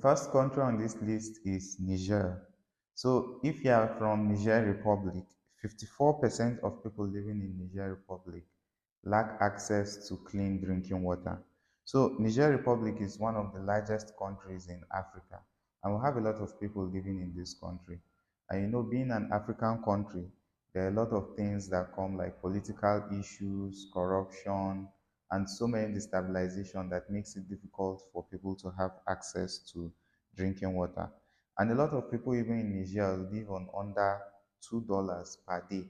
first country on this list is Niger. So if you are from Niger Republic, 54% of people living in Niger Republic lack access to clean drinking water. So Niger Republic is one of the largest countries in Africa, and we have a lot of people living in this country. And being an African country, there are a lot of things that come like political issues, corruption, and so many destabilization that makes it difficult for people to have access to drinking water. And a lot of people, even in Niger, live on under $2 per day,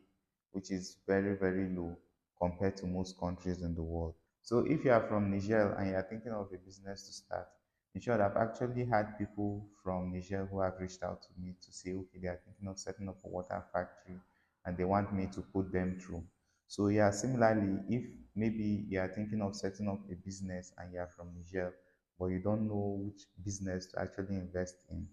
which is very, very low compared to most countries in the world. So if you are from Niger and you are thinking of a business to start, in short, I've actually had people from Niger who have reached out to me to say, okay, they are thinking of setting up a water factory and they want me to put them through. So yeah, similarly, if maybe you are thinking of setting up a business and you are from Niger, but you don't know which business to actually invest in,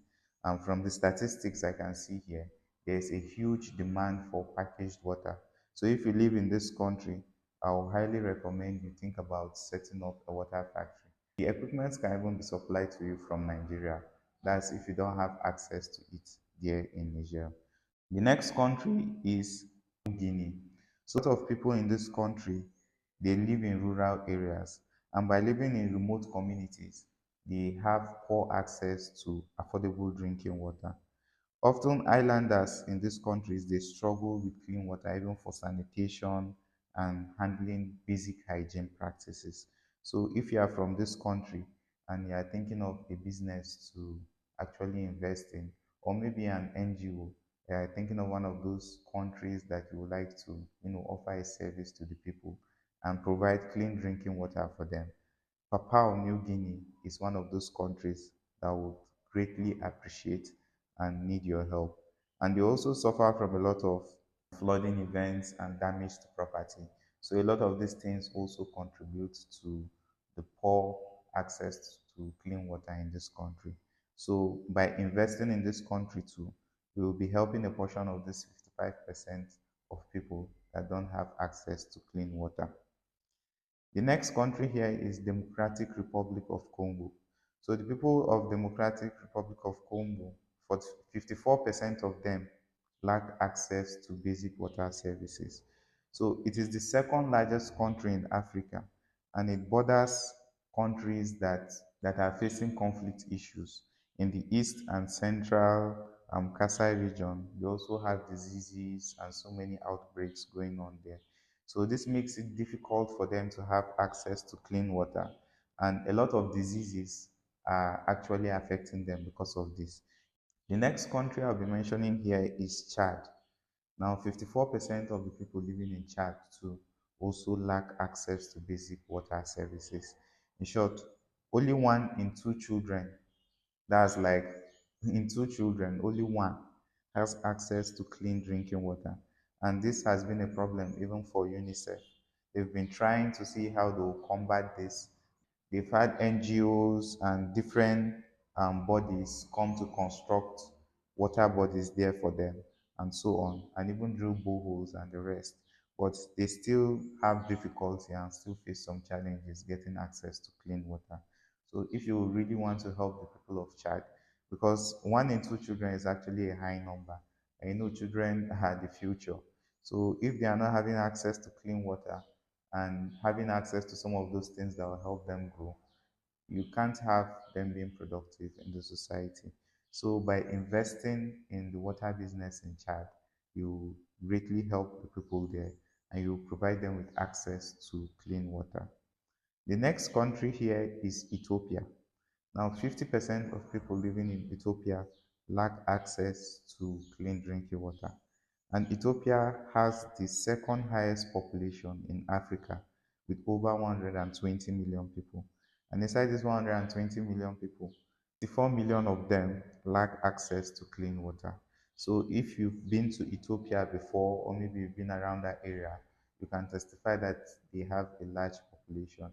and from the statistics I can see here, there's a huge demand for packaged water. So if you live in this country, I will highly recommend you think about setting up a water factory. The equipment can even be supplied to you from Nigeria. That's if you don't have access to it there in Niger. The next country is Guinea. So a lot of people in this country, they live in rural areas, and by living in remote communities, they have poor access to affordable drinking water. Often islanders in these countries, they struggle with clean water even for sanitation and handling basic hygiene practices. So if you are from this country and you are thinking of a business to actually invest in, or maybe an NGO, you are thinking of one of those countries that you would like to, offer a service to the people and provide clean drinking water for them. Papua New Guinea is one of those countries that would greatly appreciate and need your help. And they also suffer from a lot of flooding events and damage to property. So a lot of these things also contribute to the poor access to clean water in this country. So by investing in this country too, we will be helping a portion of this 55% of people that don't have access to clean water. The next country here is Democratic Republic of Congo. So the people of Democratic Republic of Congo, for 54% of them lack access to basic water services. So it is the second largest country in Africa, and it borders countries that are facing conflict issues in the east and central Kasai region. They also have diseases and so many outbreaks going on there. So this makes it difficult for them to have access to clean water. And a lot of diseases are actually affecting them because of this. The next country I'll be mentioning here is Chad. Now, 54% of the people living in Chad too also lack access to basic water services. In short, only one in two children, that's like in two children, only one has access to clean drinking water. And this has been a problem even for UNICEF. They've been trying to see how they'll combat this. They've had NGOs and different bodies come to construct water bodies there for them and so on, and even drill boreholes and the rest. But they still have difficulty and still face some challenges getting access to clean water. So if you really want to help the people of Chad, because one in two children is actually a high number, and children are the future. So if they are not having access to clean water, and having access to some of those things that will help them grow, you can't have them being productive in the society. So by investing in the water business in Chad, you greatly help the people there and you provide them with access to clean water. The next country here is Ethiopia. Now, 50% of people living in Ethiopia lack access to clean drinking water. And Ethiopia has the second highest population in Africa with over 120 million people. And inside these 120 million people, 64 million of them lack access to clean water. So if you've been to Ethiopia before, or maybe you've been around that area, you can testify that they have a large population.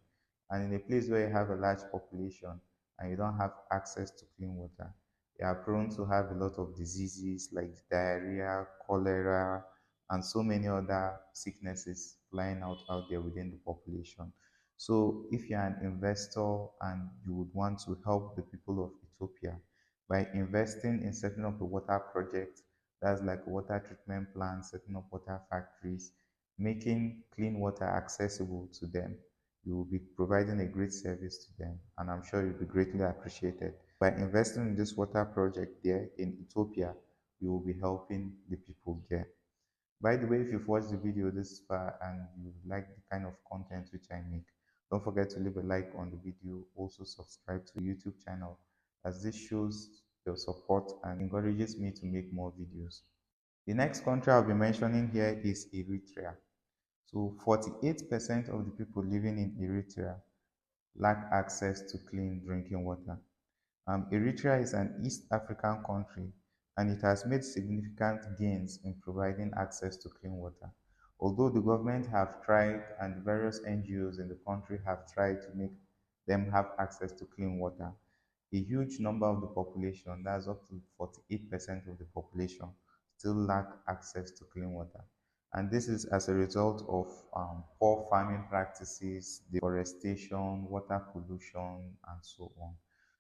And in a place where you have a large population and you don't have access to clean water, you are prone to have a lot of diseases like diarrhea, cholera, and so many other sicknesses flying out there within the population. So if you're an investor and you would want to help the people of Ethiopia by investing in setting up a water project, that's like a water treatment plant, setting up water factories, making clean water accessible to them. You will be providing a great service to them, and I'm sure you'll be greatly appreciated. By investing in this water project there in Ethiopia, you will be helping the people there. By the way, if you've watched the video this far and you like the kind of content which I make, don't forget to leave a like on the video. Also subscribe to the YouTube channel, as this shows your support and encourages me to make more videos. The next country I'll be mentioning here is Eritrea. So 48% of the people living in Eritrea lack access to clean drinking water. Eritrea is an East African country, and it has made significant gains in providing access to clean water. Although the government have tried and various NGOs in the country have tried to make them have access to clean water, a huge number of the population, that's up to 48% of the population, still lack access to clean water. And this is as a result of poor farming practices, deforestation, water pollution, and so on.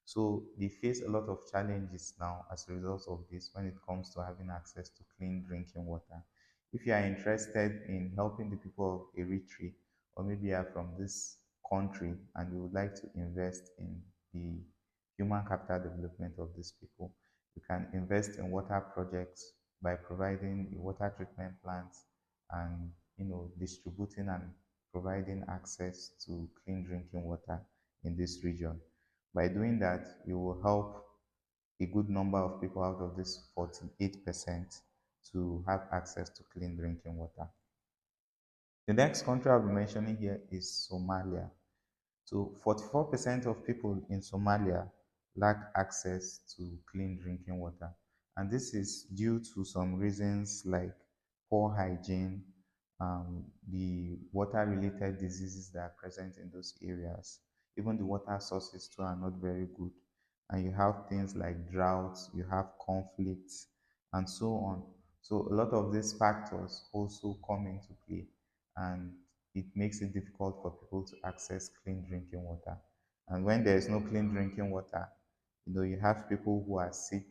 So they face a lot of challenges now as a result of this when it comes to having access to clean drinking water. If you are interested in helping the people of Eritrea, or maybe you are from this country and you would like to invest in the human capital development of these people, you can invest in water projects by providing a water treatment plant and distributing and providing access to clean drinking water in this region. By doing that, you will help a good number of people out of this 48% to have access to clean drinking water. The next country I'll be mentioning here is Somalia. So 44% of people in Somalia lack access to clean drinking water. And this is due to some reasons like poor hygiene, the water-related diseases that are present in those areas. Even the water sources too are not very good. And you have things like droughts, you have conflicts, and so on. So a lot of these factors also come into play, and it makes it difficult for people to access clean drinking water. And when there is no clean drinking water, you have people who are sick,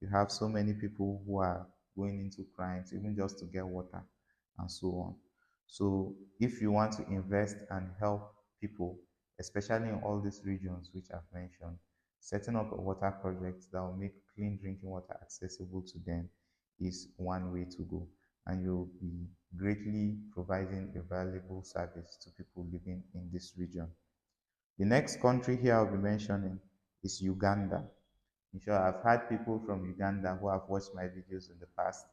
you have so many people who are going into crimes, even just to get water, and so on. So if you want to invest and help people, especially in all these regions which I've mentioned, setting up a water project that will make clean drinking water accessible to them is one way to go, and you'll be greatly providing a valuable service to people living in this region. The next country here I'll be mentioning is Uganda. I'm sure I've had people from Uganda who have watched my videos in the past.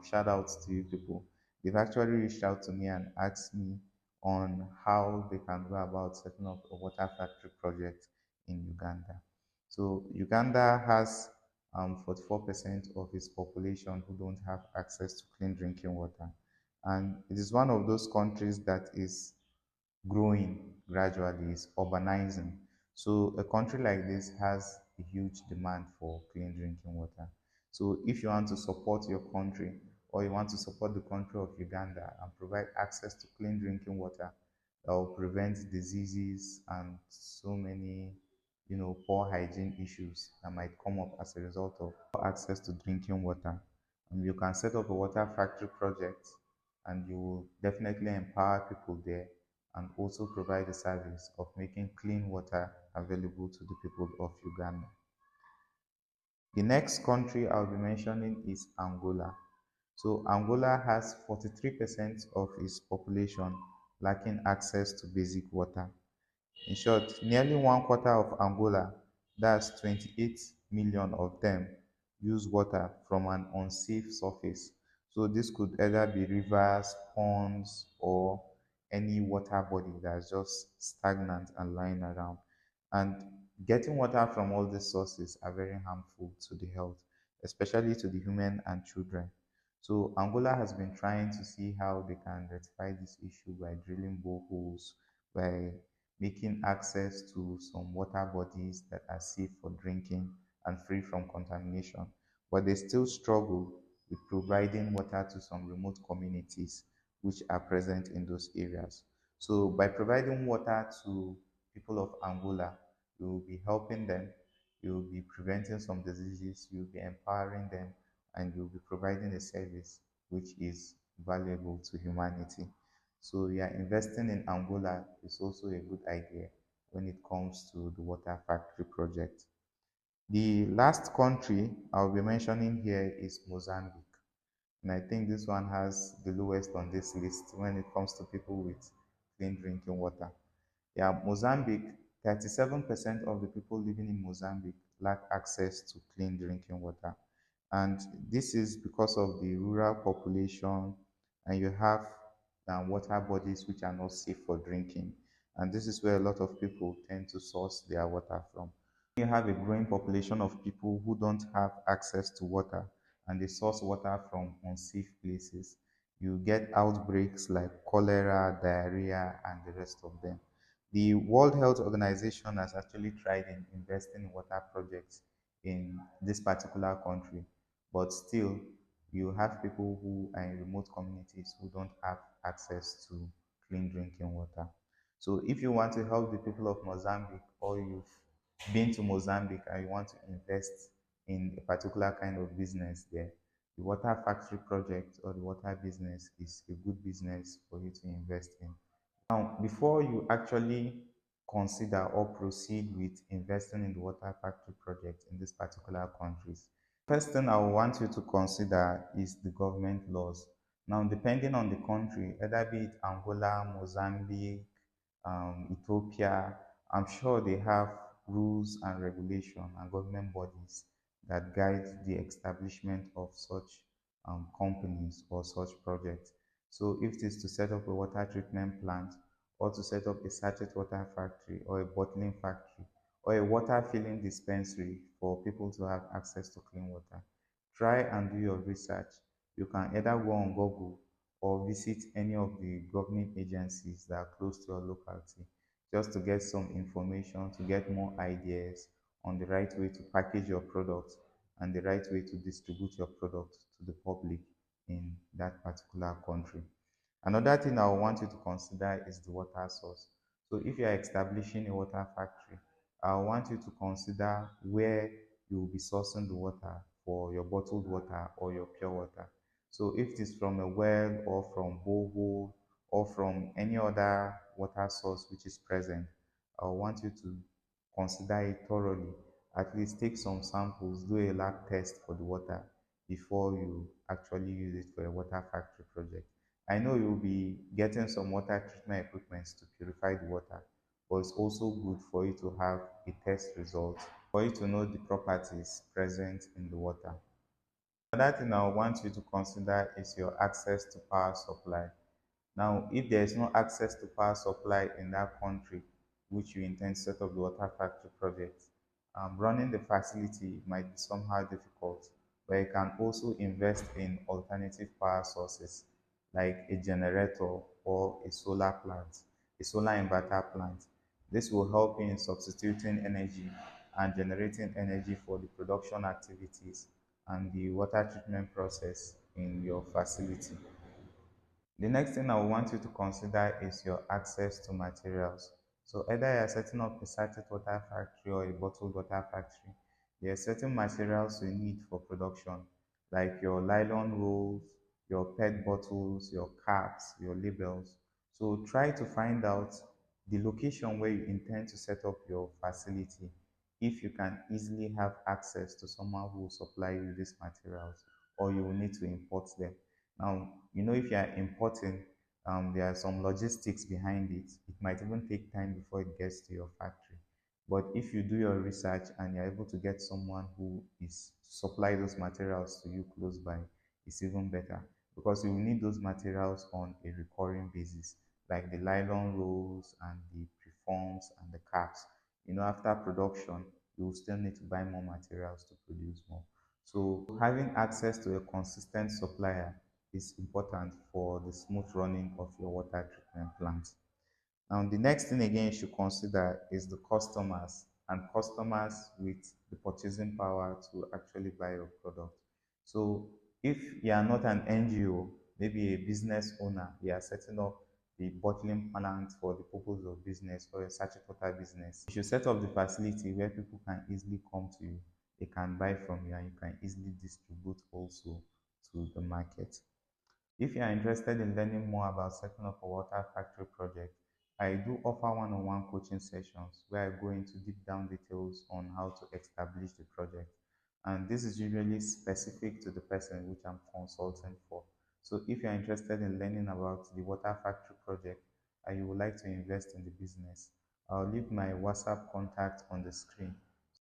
Shout outs to you people. They've actually reached out to me and asked me on how they can go about setting up a water factory project in Uganda. So Uganda has 44% of its population who don't have access to clean drinking water. And it is one of those countries that is growing gradually, is urbanizing. So a country like this has a huge demand for clean drinking water. So if you want to support your country, or you want to support the country of Uganda and provide access to clean drinking water that will prevent diseases and so many, poor hygiene issues that might come up as a result of access to drinking water, you can set up a water factory project, and you will definitely empower people there and also provide the service of making clean water available to the people of Uganda. The next country I'll be mentioning is Angola. So Angola has 43% of its population lacking access to basic water. In short, nearly one quarter of Angola, that's 28 million of them, use water from an unsafe surface. So this could either be rivers, ponds, or any water body that's just stagnant and lying around. And getting water from all these sources are very harmful to the health, especially to the human and children. So Angola has been trying to see how they can rectify this issue by drilling boreholes, by making access to some water bodies that are safe for drinking and free from contamination. But they still struggle with providing water to some remote communities which are present in those areas. So by providing water to people of Angola, we will be helping them. you'll be preventing some diseases, you'll be empowering them, and you'll be providing a service which is valuable to humanity. So yeah, investing in Angola is also a good idea when it comes to the water factory project. The last country I'll be mentioning here is Mozambique. And I think this one has the lowest on this list when it comes to people with clean drinking water. Yeah, Mozambique, 37% of the people living in Mozambique lack access to clean drinking water. And this is because of the rural population, and you have water bodies which are not safe for drinking. And this is where a lot of people tend to source their water from. You have a growing population of people who don't have access to water and they source water from unsafe places. You get outbreaks like cholera, diarrhea, and the rest of them. The World Health Organization has actually tried in investing in water projects in this particular country, but still, you have people who are in remote communities who don't have access to clean drinking water. So, if you want to help the people of Mozambique, or you've been to Mozambique and you want to invest in a particular kind of business there, the water factory project or the water business is a good business for you to invest in. Now, before you actually consider or proceed with investing in the water factory project in these particular countries, first thing I want you to consider is the government laws. Now, depending on the country, either be it Angola, Mozambique, Ethiopia, I'm sure they have rules and regulation and government bodies that guide the establishment of such companies or such projects. So if it is to set up a water treatment plant or to set up a sachet water factory or a bottling factory or a water filling dispensary for people to have access to clean water, try and do your research. You can either go on Google or visit any of the governing agencies that are close to your locality just to get some information, to get more ideas on the right way to package your product and the right way to distribute your product to the public in that particular country. Another thing I want you to consider is the water source. So if you are establishing a water factory, I want you to consider where you will be sourcing the water for your bottled water or your pure water. So if it is from a well or from borehole or from any other water source which is present, I want you to consider it thoroughly. At least take some samples, do a lab test for the water before you actually use it for a water factory project. I know you'll be getting some water treatment equipment to purify the water, but it's also good for you to have a test result, for you to know the properties present in the water. Another thing I want you to consider is your access to power supply. Now, if there is no access to power supply in that country which you intend to set up the water factory project, running the facility might be somehow difficult, but you can also invest in alternative power sources like a generator or a solar plant, a solar inverter plant. This will help in substituting energy and generating energy for the production activities and the water treatment process in your facility. The next thing I want you to consider is your access to materials. So either you are setting up a sachet water factory or a bottled water factory, there are certain materials you need for production, like your nylon rolls, your PET bottles, your caps, your labels. So try to find out the location where you intend to set up your facility if you can easily have access to someone who will supply you these materials or you will need to import them. Now, if you are importing, there are some logistics behind it. It might even take time before it gets to your factory. But if you do your research and you're able to get someone who is supply those materials to you close by, it's even better because you will need those materials on a recurring basis, like the nylon rolls and the preforms and the caps. After production, you will still need to buy more materials to produce more. So having access to a consistent supplier is important for the smooth running of your water treatment plant. Now, the next thing again you should consider is the customers and customers with the purchasing power to actually buy your product. So, if you are not an NGO, maybe a business owner, you are setting up a bottling plant for the purpose of business or a sachet water business, you should set up the facility where people can easily come to you, they can buy from you, and you can easily distribute also to the market. If you are interested in learning more about setting up a water factory project, I do offer one-on-one coaching sessions where I go into deep down details on how to establish the project. And this is usually specific to the person which I'm consulting for. So if you're interested in learning about the water factory project and you would like to invest in the business, I'll leave my WhatsApp contact on the screen.